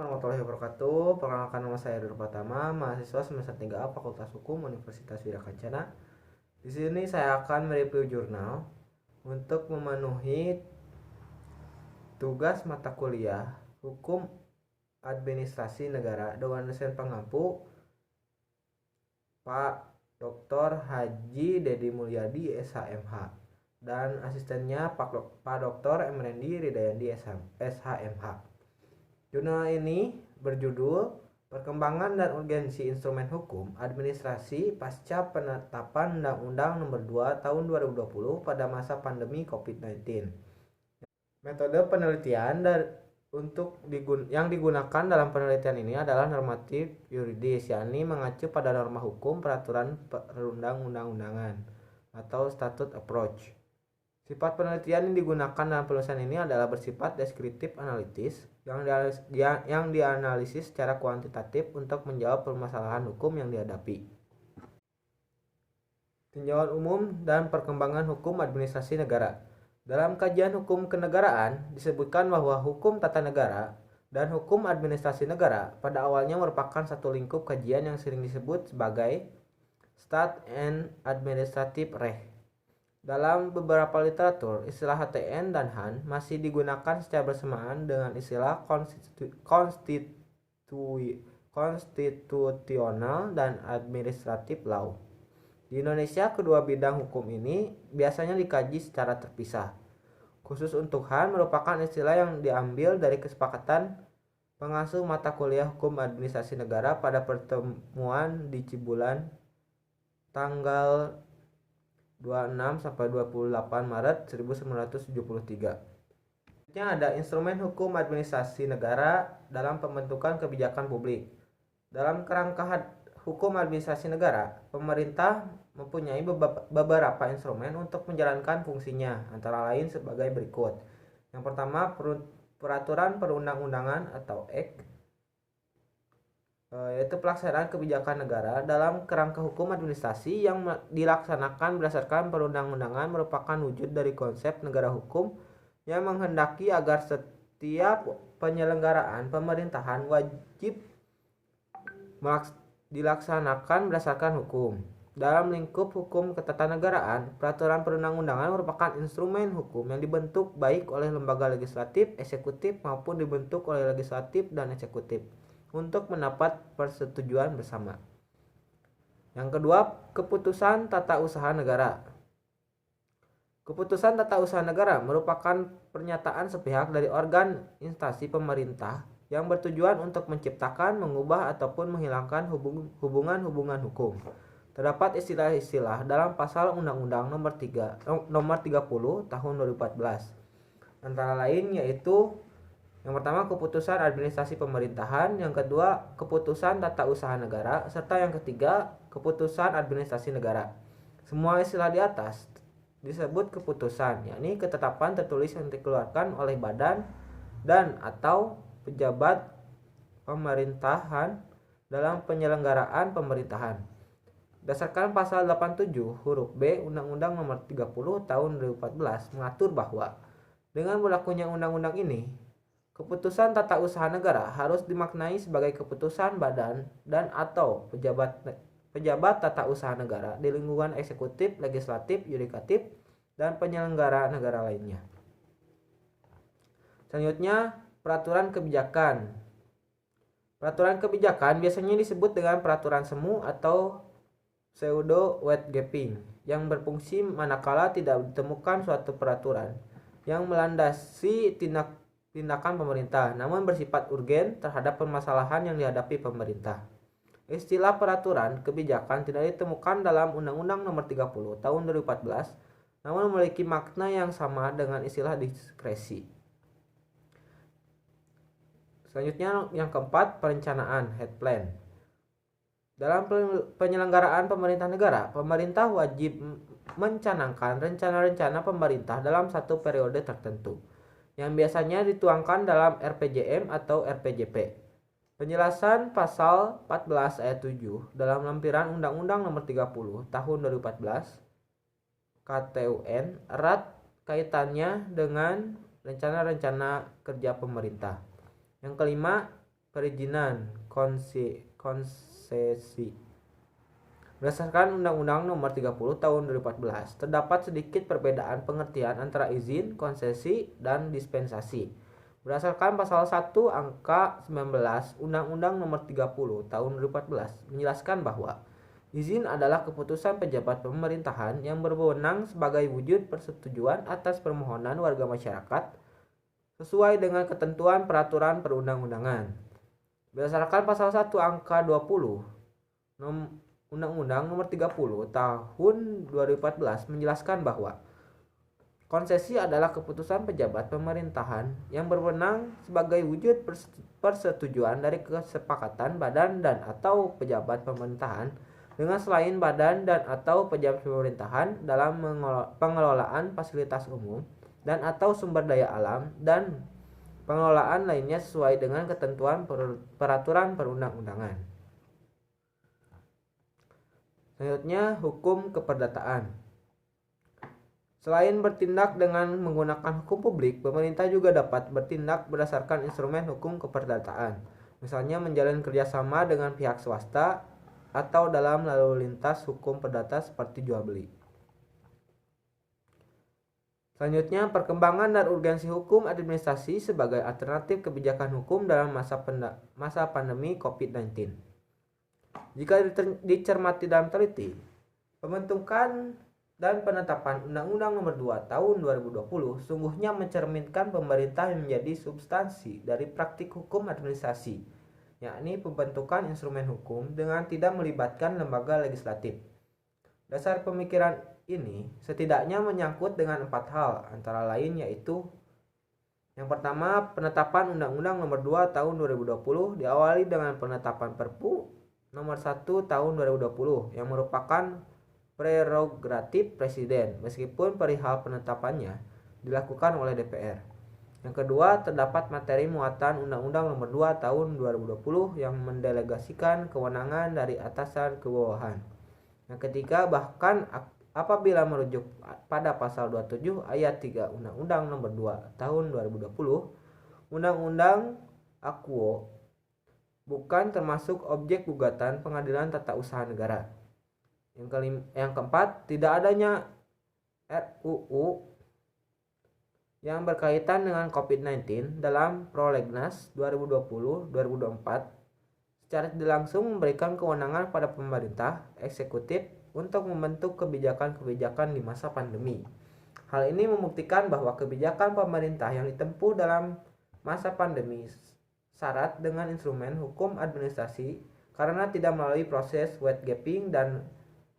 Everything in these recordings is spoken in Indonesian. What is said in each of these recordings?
Warahmatullahi wabarakatuh. Perkenalkan, nama saya Dur Pratama, mahasiswa semester 3A Fakultas Hukum Universitas Wirakancana. Di sini saya akan mereview jurnal untuk memenuhi tugas mata kuliah Hukum Administrasi Negara dengan dosen pengampu Pak Dr. Haji Dedi Mulyadi SHMH dan asistennya Pak Dr. Emrendi Ridayandi SHMH. Jurnal ini berjudul Perkembangan dan Urgensi Instrumen Hukum Administrasi Pasca Penetapan Undang-Undang Nomor 2 Tahun 2020 pada masa pandemi COVID-19. Metode penelitian yang digunakan dalam penelitian ini adalah normatif yuridis, yakni mengacu pada norma hukum peraturan perundang-undangan atau statute approach. Sifat penelitian yang digunakan dalam penulisan ini adalah bersifat deskriptif analitis yang dianalisis secara kuantitatif untuk menjawab permasalahan hukum yang dihadapi. Tinjauan umum dan perkembangan hukum administrasi negara. Dalam kajian hukum kenegaraan disebutkan bahwa hukum tata negara dan hukum administrasi negara pada awalnya merupakan satu lingkup kajian yang sering disebut sebagai Stat and Administrative Recht. Dalam beberapa literatur, istilah HTN dan HAN masih digunakan secara bersamaan dengan istilah konstitusional dan administratif law. Di Indonesia, kedua bidang hukum ini biasanya dikaji secara terpisah. Khusus untuk HAN merupakan istilah yang diambil dari kesepakatan pengasuh mata kuliah Hukum Administrasi Negara pada pertemuan di Cibulan tanggal 26 sampai 28 Maret 1973. Selanjutnya ada instrumen hukum administrasi negara dalam pembentukan kebijakan publik. Dalam kerangka hukum administrasi negara, pemerintah mempunyai beberapa instrumen untuk menjalankan fungsinya, antara lain sebagai berikut. Yang pertama, peraturan perundang-undangan atau Act, yaitu pelaksanaan kebijakan negara dalam kerangka hukum administrasi yang dilaksanakan berdasarkan perundang-undangan merupakan wujud dari konsep negara hukum yang menghendaki agar setiap penyelenggaraan pemerintahan wajib dilaksanakan berdasarkan hukum. Dalam lingkup hukum ketatanegaraan, peraturan perundang-undangan merupakan instrumen hukum yang dibentuk baik oleh lembaga legislatif, eksekutif maupun dibentuk oleh legislatif dan eksekutif untuk mendapat persetujuan bersama. Yang kedua, keputusan tata usaha negara. Keputusan tata usaha negara merupakan pernyataan sepihak dari organ instansi pemerintah yang bertujuan untuk menciptakan, mengubah ataupun menghilangkan hubungan-hubungan hukum. Terdapat istilah-istilah dalam pasal Undang-Undang Nomor 30 Tahun 2014. Antara lain yaitu yang pertama, keputusan administrasi pemerintahan, yang kedua, keputusan tata usaha negara, serta yang ketiga, keputusan administrasi negara. Semua istilah di atas disebut keputusan, yakni ketetapan tertulis yang dikeluarkan oleh badan dan atau pejabat pemerintahan dalam penyelenggaraan pemerintahan. Berdasarkan pasal 87 huruf B Undang-Undang Nomor 30 Tahun 2014 mengatur bahwa dengan berlakunya undang-undang ini, keputusan tata usaha negara harus dimaknai sebagai keputusan badan dan atau pejabat tata usaha negara di lingkungan eksekutif, legislatif, yudikatif, dan penyelenggara negara lainnya. Selanjutnya, peraturan kebijakan. Peraturan kebijakan biasanya disebut dengan peraturan semu atau pseudo wetgaping yang berfungsi manakala tidak ditemukan suatu peraturan yang melandasi tindakan pemerintah, namun bersifat urgen terhadap permasalahan yang dihadapi pemerintah. Istilah peraturan kebijakan tidak ditemukan dalam Undang-Undang Nomor 30 Tahun 2014, namun memiliki makna yang sama dengan istilah diskresi. Selanjutnya yang keempat, perencanaan head plan. Dalam penyelenggaraan pemerintah negara, pemerintah wajib mencanangkan rencana-rencana pemerintah dalam satu periode tertentu, yang biasanya dituangkan dalam RPJM atau RPJP. Penjelasan pasal 14 ayat 7 dalam lampiran Undang-Undang Nomor 30 Tahun 2014 KTUN erat kaitannya dengan rencana-rencana kerja pemerintah. Yang kelima, perizinan konsesi. Berdasarkan Undang-Undang Nomor 30 Tahun 2014, terdapat sedikit perbedaan pengertian antara izin, konsesi, dan dispensasi. Berdasarkan pasal 1 angka 19 Undang-Undang Nomor 30 Tahun 2014 menjelaskan bahwa izin adalah keputusan pejabat pemerintahan yang berwenang sebagai wujud persetujuan atas permohonan warga masyarakat sesuai dengan ketentuan peraturan perundang-undangan. Berdasarkan pasal 1 angka 20 Undang-Undang Nomor 30 Tahun 2014 menjelaskan bahwa konsesi adalah keputusan pejabat pemerintahan yang berwenang sebagai wujud persetujuan dari kesepakatan badan dan atau pejabat pemerintahan dengan selain badan dan atau pejabat pemerintahan dalam pengelolaan fasilitas umum dan atau sumber daya alam dan pengelolaan lainnya sesuai dengan ketentuan peraturan perundang-undangan. Selanjutnya, hukum keperdataan. Selain bertindak dengan menggunakan hukum publik, pemerintah juga dapat bertindak berdasarkan instrumen hukum keperdataan, misalnya menjalin kerjasama dengan pihak swasta atau dalam lalu lintas hukum perdata seperti jual beli. Selanjutnya, perkembangan dan urgensi hukum administrasi sebagai alternatif kebijakan hukum dalam masa pandemi COVID-19. Jika dicermati dalam teliti, pembentukan dan penetapan Undang-Undang Nomor 2 Tahun 2020 sungguhnya mencerminkan pemerintah yang menjadi substansi dari praktik hukum administrasi, yakni pembentukan instrumen hukum dengan tidak melibatkan lembaga legislatif. Dasar pemikiran ini setidaknya menyangkut dengan 4 hal, antara lain yaitu: yang pertama, penetapan Undang-Undang Nomor 2 Tahun 2020 diawali dengan penetapan Perpu Nomor 1 Tahun 2020 yang merupakan prerogatif Presiden, meskipun perihal penetapannya dilakukan oleh DPR. Yang kedua, terdapat materi muatan Undang-Undang Nomor 2 Tahun 2020 yang mendelegasikan kewenangan dari atasan ke bawahan. Yang ketiga, bahkan apabila merujuk pada pasal 27 ayat 3 Undang-Undang Nomor 2 Tahun 2020, Undang-Undang Akuo bukan termasuk objek gugatan Pengadilan Tata Usaha Negara. Yang keempat, tidak adanya RUU yang berkaitan dengan COVID-19 dalam Prolegnas 2020-2024 secara tidak langsung memberikan kewenangan pada pemerintah eksekutif untuk membentuk kebijakan-kebijakan di masa pandemi. Hal ini membuktikan bahwa kebijakan pemerintah yang ditempuh dalam masa pandemi syarat dengan instrumen hukum administrasi karena tidak melalui proses wet gapping dan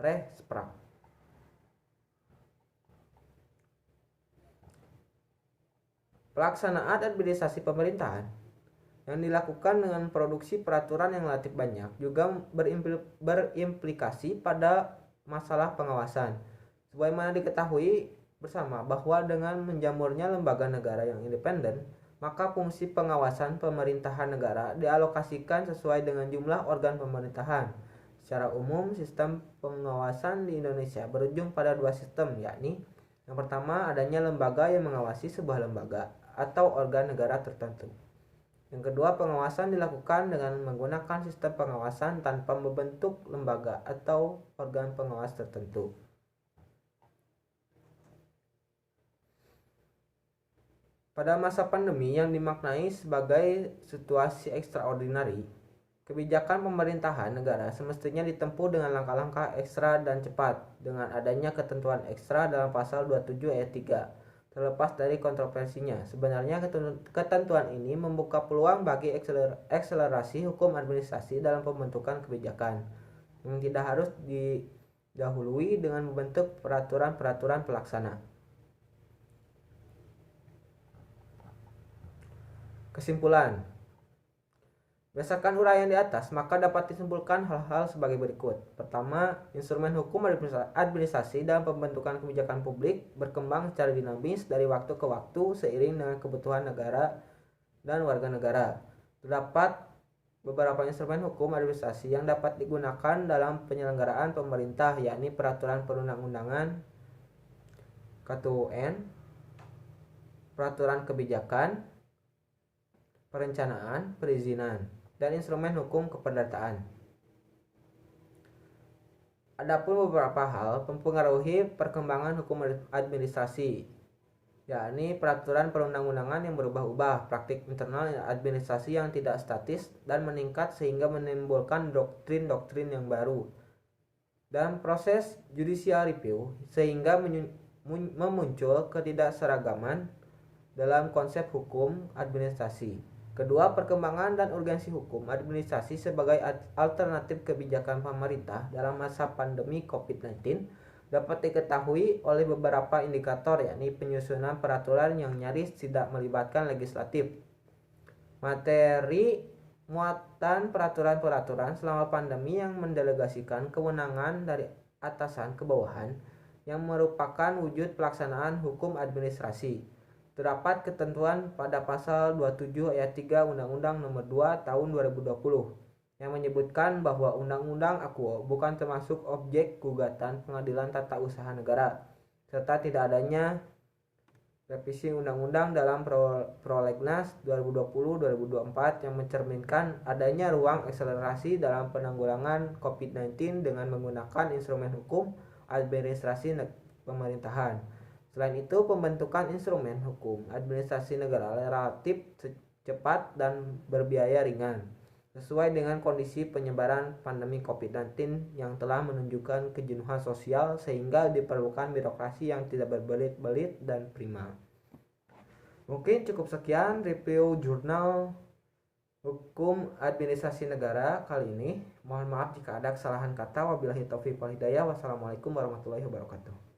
Resprak. Pelaksanaan administrasi pemerintahan yang dilakukan dengan produksi peraturan yang relatif banyak juga berimplikasi pada masalah pengawasan. Sebagaimana diketahui bersama bahwa dengan menjamurnya lembaga negara yang independen, maka fungsi pengawasan pemerintahan negara dialokasikan sesuai dengan jumlah organ pemerintahan. Secara umum, sistem pengawasan di Indonesia berujung pada 2 sistem, yakni yang pertama, adanya lembaga yang mengawasi sebuah lembaga atau organ negara tertentu. Yang kedua, pengawasan dilakukan dengan menggunakan sistem pengawasan tanpa membentuk lembaga atau organ pengawas tertentu. Pada masa pandemi yang dimaknai sebagai situasi ekstraordinari, kebijakan pemerintahan negara semestinya ditempuh dengan langkah-langkah ekstra dan cepat dengan adanya ketentuan ekstra dalam pasal 27 ayat 3. Terlepas dari kontroversinya, sebenarnya ketentuan ini membuka peluang bagi akselerasi hukum administrasi dalam pembentukan kebijakan yang tidak harus didahului dengan membentuk peraturan-peraturan pelaksana. Kesimpulan. Berdasarkan uraian di atas, maka dapat disimpulkan hal-hal sebagai berikut. Pertama, instrumen hukum administrasi dalam pembentukan kebijakan publik berkembang secara dinamis dari waktu ke waktu seiring dengan kebutuhan negara dan warga negara. Terdapat beberapa instrumen hukum administrasi yang dapat digunakan dalam penyelenggaraan pemerintah, yakni peraturan perundang-undangan, KTUN, peraturan kebijakan, perencanaan, perizinan. dan instrumen hukum keperdataan. Adapun beberapa hal mempengaruhi perkembangan hukum administrasi, yakni peraturan perundang-undangan yang berubah-ubah, praktik internal administrasi yang tidak statis dan meningkat sehingga menimbulkan doktrin-doktrin yang baru, dan proses judicial review sehingga memuncul ketidakseragaman dalam konsep hukum administrasi. Kedua, perkembangan dan urgensi hukum administrasi sebagai alternatif kebijakan pemerintah dalam masa pandemi COVID-19 dapat diketahui oleh beberapa indikator, yakni penyusunan peraturan yang nyaris tidak melibatkan legislatif, materi muatan peraturan-peraturan selama pandemi yang mendelegasikan kewenangan dari atasan ke bawahan yang merupakan wujud pelaksanaan hukum administrasi. Terdapat ketentuan pada pasal 27 ayat 3 Undang-Undang Nomor 2 Tahun 2020 yang menyebutkan bahwa Undang-Undang Akuo bukan termasuk objek gugatan Pengadilan Tata Usaha Negara, serta tidak adanya revisi undang-undang dalam Prolegnas 2020-2024 yang mencerminkan adanya ruang akselerasi dalam penanggulangan COVID-19 dengan menggunakan instrumen hukum administrasi pemerintahan. Selain itu, pembentukan instrumen hukum administrasi negara relatif cepat dan berbiaya ringan, sesuai dengan kondisi penyebaran pandemi COVID-19 yang telah menunjukkan kejenuhan sosial sehingga diperlukan birokrasi yang tidak berbelit-belit dan prima. Mungkin cukup sekian review jurnal hukum administrasi negara kali ini. Mohon maaf jika ada kesalahan kata. Wabillahi taufiq wal hidayah. Wassalamualaikum warahmatullahi wabarakatuh.